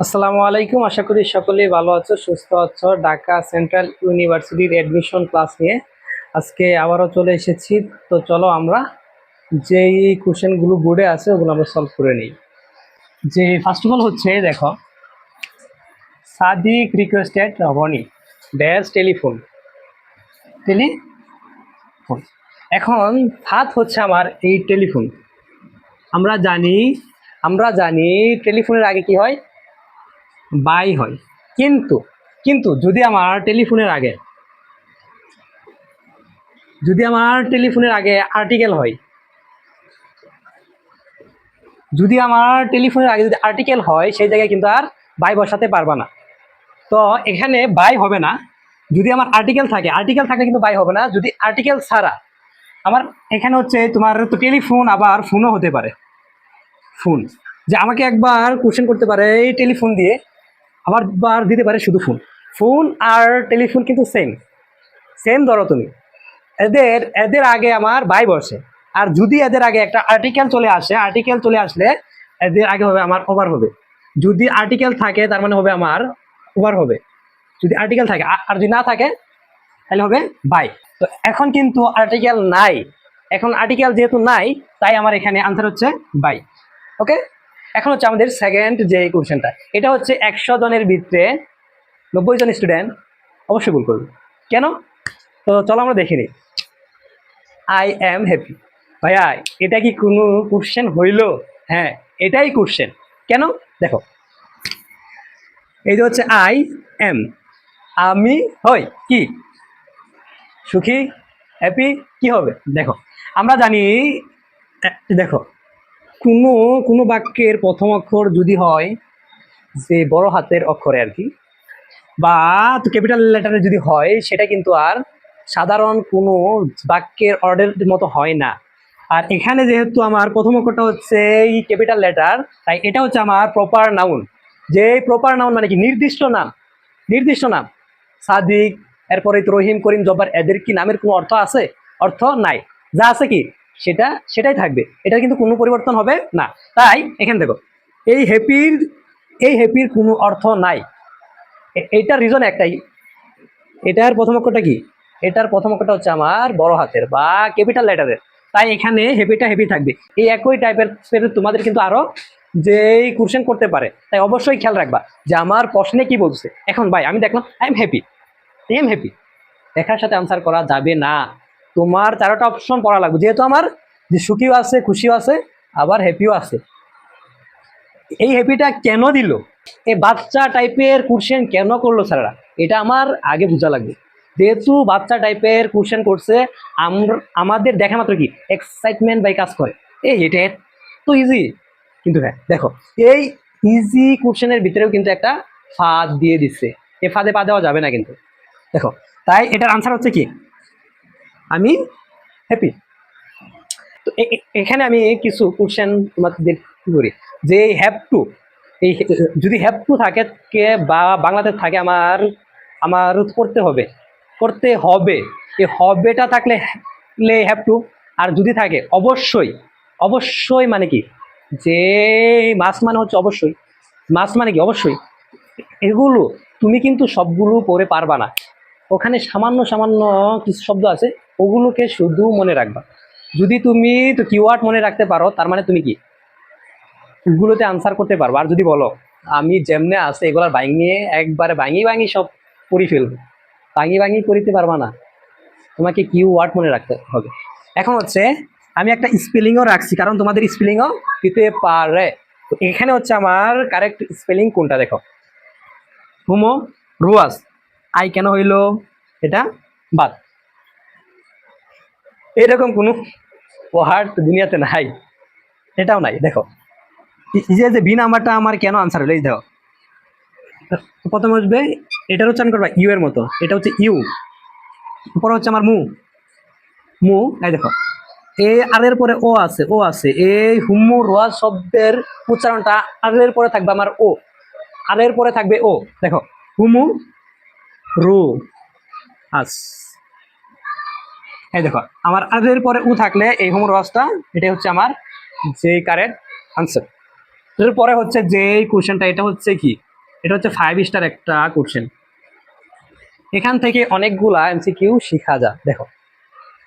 আসসালামু আলাইকুম, আশা করি সকলেই ভালো আছো, সুস্থ আছো। ঢাকা সেন্ট্রাল ইউনিভার্সিটির অ্যাডমিশন ক্লাস নিয়ে আজকে আবারও চলে এসেছি। তো চলো আমরা যেই কোশ্চেনগুলো বোর্ডে আছে ওগুলো আমরা সলভ করে নিই। যে ফার্স্ট অফ অল হচ্ছে দেখো, Sadiq requested Roni dash telephone. এখন হাত হচ্ছে আমার এই টেলিফোন। আমরা জানি আমরা জানি টেলিফোনের আগে কি হয়, বাই হয়। কিন্তু কিন্তু যদি আমার টেলিফোনের আগে আর্টিকেল হয়, যদি আর্টিকেল হয় সেই জায়গায় কিন্তু আর বাই বসাতে পারবা না। তো এখানে বাই হবে না। যদি আমার আর্টিকেল থাকলে কিন্তু বাই হবে না। যদি আর্টিকেল ছাড়া আমার এখানে হচ্ছে তোমার তো টেলিফোন, আবার ফোনও হতে পারে। ফোন, যে আমাকে একবার কোশ্চেন করতে পারে এই টেলিফোন দিয়ে, আবার বার দিতে পারে শুধু ফোন। ফোন আর টেলিফোন কিন্তু সেম সেম ধরো তুমি। এদের এদের আগে আমার বাই বসে। আর যদি এদের আগে একটা আর্টিকেল চলে আসলে এদের আগে হবে আমার ওভার হবে। যদি আর্টিকেল থাকে তার মানে হবে আমার ওভার হবে, যদি আর্টিকেল থাকে। আর যদি না থাকে তাহলে হবে বাই। তো এখন কিন্তু আর্টিকেল নাই, এখন আর্টিকেল যেহেতু নাই তাই আমার এখানে আনসার হচ্ছে বাই। ওকে, এখন হচ্ছে আমাদের সেকেন্ড যে কোশ্চেনটা, এটা হচ্ছে 100 জনের ভিতরে 90 জন স্টুডেন্ট অবশ্যই ভুল করবে। কেন? তো চলো আমরা দেখে নিই। I am happy. ভাইয়া, এটা কি কোনো কোশ্চেন হইল? হ্যাঁ, এটাই কোশ্চেন। কেন? দেখো, এই যে হচ্ছে আই এম, আমি হই কি সুখী, হ্যাপি, কি হবে? দেখো, আমরা জানি, দেখো, কোনো কোনো বাক্যের প্রথম অক্ষর যদি হয় যে বড় হাতের অক্ষরে আর কি, বা ক্যাপিটাল লেটারে যদি হয়, সেটা কিন্তু আর সাধারণ কোনো বাক্যের অর্ডারের মতো হয় না। আর এখানে যেহেতু আমার প্রথম অক্ষরটা হচ্ছে এই ক্যাপিটাল লেটার, তাই এটা হচ্ছে আমার প্রপার নাউন। যে প্রপার নাউন মানে কি নির্দিষ্ট নাম। সাদিক, এরপরে রহিম, করিম, জব্বার, এদের কি নামের কোনো অর্থ আছে? অর্থ নাই। যা আছে কি সেটাই থাকবে, এটা কিন্তু কোনো পরিবর্তন হবে না। তাই এখানে দেখো, এই হ্যাপির এই হ্যাপির কোনো অর্থ নাই। এইটার রিজন একটাই, এটার প্রথম অক্ষরটা কি, এটার প্রথম অক্ষরটা হচ্ছে আমার বড় হাতের বা ক্যাপিটাল লেটারের। তাই এখানে হেপিটা হেপি থাকবে। এই একই টাইপের তোমাদের কিন্তু আরো যে কোশ্চেন করতে পারে, তাই অবশ্যই খেয়াল রাখবা যে আমার প্রশ্নে কি বলছে। এখন ভাই আমি দেখলাম আই এম হ্যাপি, দেখার সাথে আনসার করা যাবে না। তোমার 4টা অপশন পড়া লাগবে, যেহেতু আমার যে সুখীও আছে, খুশিও আছে, আবার হ্যাপিও আছে। এই হ্যাপিটা কেন দিল, এই বাচ্চা টাইপের কোশ্চেন কেন করলো স্যাররা, এটা আমার আগে বোঝা লাগবে। যেহেতু বাচ্চা টাইপের কোশ্চেন করছে, আমাদের দেখা মাত্র কি এক্সাইটমেন্ট বাই কাজ করে, এটা তো ইজি। কিন্তু হ্যাঁ দেখো, এই ইজি কোশ্চেনের ভিতরেও কিন্তু একটা ফাঁদ দিয়ে দিচ্ছে। এই ফাঁদে পা দেওয়া যাবে না কিন্তু। দেখো, তাই এটার আনসার হচ্ছে কি, আমি হ্যাপি। তো এখানে আমি কিছু কোশ্চেন তোমাদের কি করি, যে হ্যাভ টু, এই যদি হ্যাভ টু থাকে কে বা বাংলাতে থাকে, আমার আমার করতে হবে এই হবেটা থাকলে হ্যাভ টু। আর যদি থাকে অবশ্যই, অবশ্যই মানে কি, যে মাস মানে হচ্ছে অবশ্যই, মাস মানে কি অবশ্যই। এগুলো তুমি কিন্তু সবগুলো পড়ে পারবা না, ওখানে সামান্য সামান্য কিছু শব্দ আছে, ওগুলোকে শুধু মনে রাখবা। যদি তুমি তো কিওয়ার্ড মনে রাখতে পারো, তার মানে তুমি কি ওগুলোতে আনসার করতে পারবো। আর যদি বলো আমি যেমনে আছে এগুলার ভাঙিয়ে একবারে ভাঙি সব পড়ি ফেলবো, ভাঙি করিতে পারবা না, তোমাকে কিওয়ার্ড মনে রাখতে হবে। এখন হচ্ছে আমি একটা স্পেলিংও রাখছি, কারণ তোমাদের স্পেলিংও দিতে পারে। তো এখানে হচ্ছে আমার কারেক্ট স্পেলিং কোনটা, দেখো, হুমো রুয়াস, আই কেন হইল এটা বাদ। এরকম কোনো ওয়ার্ড দুনিয়াতে নাই, এটাও নাই। দেখো, যে বি নাম্বারটা আমার কেন আনসার হলো, এই দেখো, প্রথমে আসবে, এটার উচ্চারণ করবা ইউ এর মতো, এটা হচ্ছে ইউ। পরে হচ্ছে আমার মু, এই দেখো, এ আর এর পরে ও আছে এই হুম্মু রোয়াজ শব্দের উচ্চারণটা আর এর পরে থাকবে আমার ও, আর এর পরে থাকবে ও। দেখো, হুমু রু আস, এই দেখো, আমার আর এর পরে উ থাকলে এই হুমু রোয়াজটা, এটাই হচ্ছে আমার যে কারেক্ট আনসার। এর পরে হচ্ছে যে কোশ্চেনটা, এটা হচ্ছে কি, এটা হচ্ছে 5 স্টার একটা কোশ্চেন। এখান থেকে অনেকগুলা এমসিকিউ শেখা যায়। দেখো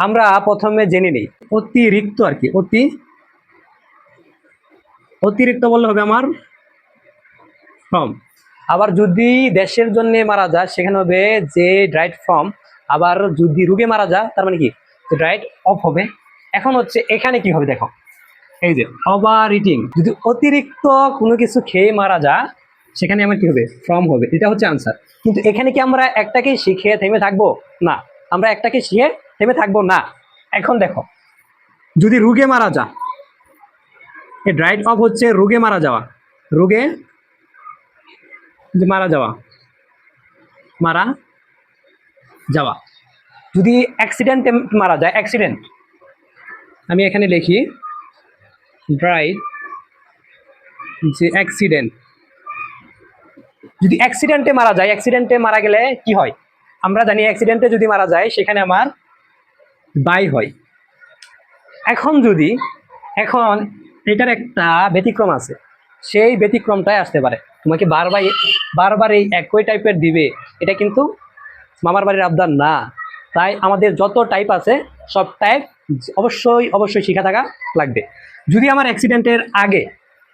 আমরা প্রথমে জেনে নিই অতিরিক্ত আর কি, অতিরিক্ত বললে হবে আমার ফ্রম। আবার যদি দেশের জন্য মারা যায় সেখানে হবে যে রাইট ফ্রম। আবার যদি রোগে মারা যায় তার মানে কি রাইট অফ হবে। এখন হচ্ছে এখানে কি হবে দেখো, এই যে ওভার ইটিং, যদি অতিরিক্ত কোনো কিছু খেয়ে মারা যায় সেখানে আমার কি হবে ফ্রম হবে, এটা হচ্ছে আনসার। কিন্তু এখানে কি আমরা একটাকে শিখে থেমে থাকবো না, আমরা একটাকে শিখে থেমে থাকবো না। এখন দেখো যদি রোগে মারা যায়, এই রাইট অফ হচ্ছে রোগে মারা যাওয়া, রোগে মারা যাওয়া, মারা যাওয়া। যদি অ্যাক্সিডেন্টে মারা যায়, অ্যাক্সিডেন্ট, আমি এখানে লিখি রাইট যে অ্যাক্সিডেন্ট, যদি অ্যাক্সিডেন্টে মারা যায়, অ্যাক্সিডেন্টে মারা গেলে কি হয় আমরা জানি, অ্যাক্সিডেন্টে যদি মারা যায় সেখানে আমার বাই হয়। এখন যদি এখন এটার একটা ব্যতিক্রম আছে, সেই ব্যতিক্রমটাই আসতে পারে। তোমাকে বারবার বারবার এই একই টাইপের দিবে, এটা কিন্তু মামার বাড়ির আবদার না। তাই আমাদের যত টাইপ আছে সব টাইপ অবশ্যই অবশ্যই শিখা থাকা লাগবে। যদি আমার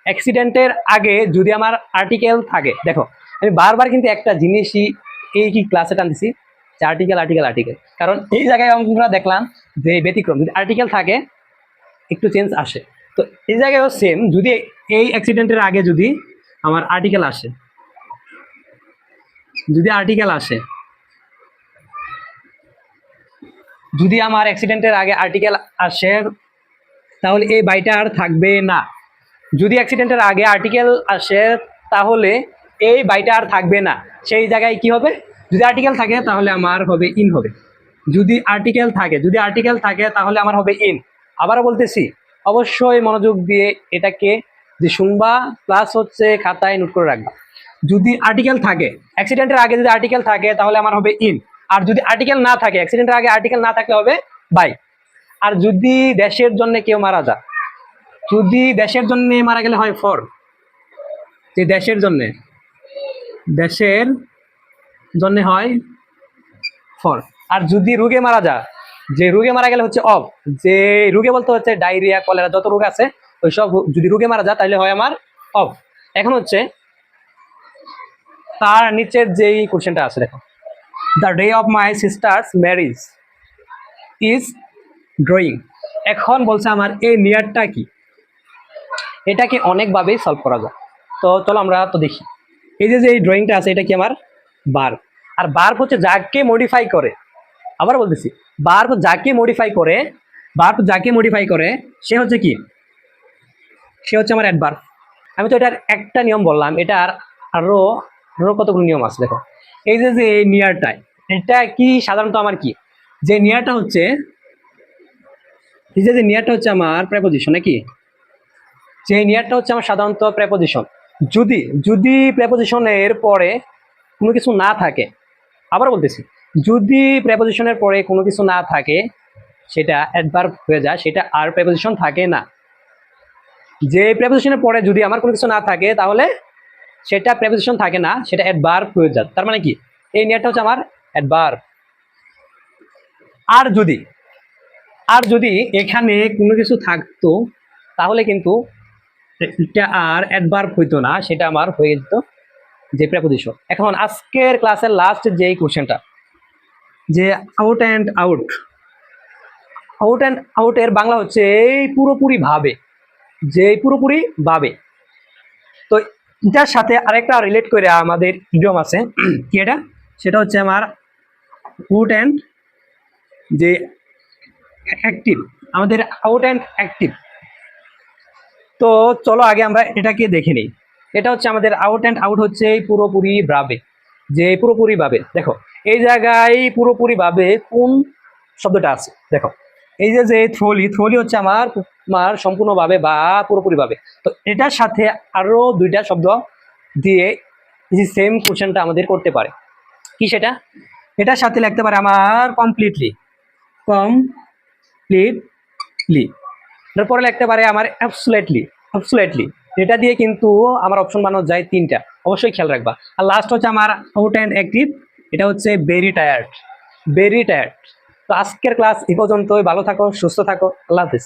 অ্যাক্সিডেন্টের আগে যদি আমার আর্টিকেল থাকে, দেখো আমি বারবার কিন্তু একটা জিনিসই এই কি ক্লাসে টানতেছি যে আর্টিকেল আর্টিকেল আর্টিকেল, কারণ এই জায়গায় আমরা দেখলাম যে ব্যতিক্রম, যদি আর্টিকেল থাকে একটু চেঞ্জ আসে। তো এই জায়গায়ও সেম, যদি এই অ্যাক্সিডেন্টের আগে যদি আমার আর্টিকেল আসে, যদি আর্টিকেল আসে, যদি আমার অ্যাক্সিডেন্টের আগে আর্টিকেল আসে তাহলে এই বাইটা আর থাকবে না। যদি অ্যাক্সিডেন্টের আগে আর্টিকেল আসে তাহলে এই বাইটা আর থাকবে না। সেই জায়গায় কি হবে, যদি আর্টিকেল থাকে তাহলে আমার হবে ইন হবে। যদি আর্টিকেল থাকে তাহলে আমার হবে ইন। আবারও বলতেছি অবশ্যই মনোযোগ দিয়ে এটাকে যে শুনবা প্লাস হচ্ছে খাতায় নোট করে রাখবা। যদি আর্টিকেল থাকে, অ্যাক্সিডেন্টের আগে যদি আর্টিকেল থাকে তাহলে আমার হবে ইন। আর যদি আর্টিকেল না থাকে, অ্যাক্সিডেন্টের আগে আর্টিকেল না থাকলে হবে বাই। আর যদি দেশের জন্য কেউ মারা যায়, যদি দেশের জন্য মারা গেলে হয় ফর, যে দেশের জন্য হয় ফর। আর যদি রোগে মারা যায়, যে রোগে মারা গেলে হচ্ছে অফ, যে রোগে বলতে হচ্ছে ডায়রিয়া কলেরা যত রোগ আছে ওই সব যদি রোগে মারা যায় তাহলে হয় আমার অফ। এখন হচ্ছে তার নিচের যেই কোশ্চেনটা আছে দেখো, the day of my sister's marriage is drawing. এখন বলছে আমার এই নিয়ারটা কি, এটাকে অনেকভাবেই সলভ করা যায়। তো চলো আমরা তো দেখি। এই যে এই ড্রয়িংটা আছে এটা কি আমার বার্ব, আর বার্ব হচ্ছে যাকে মডিফাই করে। আবার বলতেছি বার্ব যাকে মডিফাই করে সে হচ্ছে কি, সে হচ্ছে আমার অ্যাডভার্ব। আমি তো এটার একটা নিয়ম বললাম, এটার আরো আরো কতগুলো নিয়ম আছে দেখো। এই যে এই নিয়ারটা, এটা কি সাধারণত আমার কি, যে নিয়ারটা হচ্ছে, এই যে নিয়ারটা হচ্ছে আমার প্রেপোজিশন নাকি, যে নিয়ারটা হচ্ছে আমার সাধারণত প্রেপোজিশন। যদি যদি প্রেপোজিশনের পরে কোনো কিছু না থাকে, আবার বলতেছি যদি প্রেপোজিশনের পরে কোনো কিছু না থাকে সেটা অ্যাডভার্ব হয়ে যায়, সেটা আর প্রেপোজিশন থাকে না। যে প্রেপোজিশনের পরে যদি আমার কোনো কিছু না থাকে তাহলে সেটা প্রেপোজিশন থাকে না, সেটা অ্যাডভার্ব হয়ে যায়। তার মানে কি এই নিয়ারটা হচ্ছে আমার অ্যাডভার্ব। আর যদি এখানে কোনো কিছু থাকতো তাহলে কিন্তু এটা আর অ্যাডভার্ব হইতো না, সেটা আমার হয়ে যেত যে প্রেপোজিশন। এখন আজকের ক্লাসের লাস্ট যেই কোশ্চেনটা, যে আউট অ্যান্ড আউটের বাংলা হচ্ছে এই পুরোপুরি ভাবে, যে পুরোপুরি ভাবে। তো এটার সাথে আরেকটা রিলেট করে আমাদের ইডিয়ম আছে কি এটা, সেটা হচ্ছে আমার আউট অ্যান্ড যে অ্যাক্টিভ, আমাদের আউট অ্যান্ড অ্যাক্টিভ। তো চলো আগে আমরা এটাকে দেখে নিই। এটা হচ্ছে আমাদের আউট হচ্ছে পুরোপুরি ভাবে, যে পুরোপুরি ভাবে। দেখো এই জায়গায় পুরোপুরি ভাবে কোন শব্দটা আছে দেখো, এই যে থ্রোলি হচ্ছে আমার সম্পূর্ণভাবে বা পুরোপুরি ভাবে। তো এটার সাথে আরো দুইটা শব্দ দিয়ে এই সেম কোশ্চেনটা আমাদের করতে পারে। কি সেটা, এটার সাথে লিখতে পারে আমার কমপ্লিটলি, এরপরে লিখতে পারে আমার অ্যাবসুলেটলি। এটা দিয়ে কিন্তু আমার অপশন বানানো যায় 3টা, অবশ্যই খেয়াল রাখবা। আর লাস্ট হচ্ছে আমার আউট অ্যান্ড অ্যাক্টিভ, এটা হচ্ছে ভেরি টায়ার্ড, ভেরি টায়ার্ড। তো আজকের ক্লাস এই পর্যন্তই, ভালো থাকো, সুস্থ থাকো, আল্লাহ হাফিজ।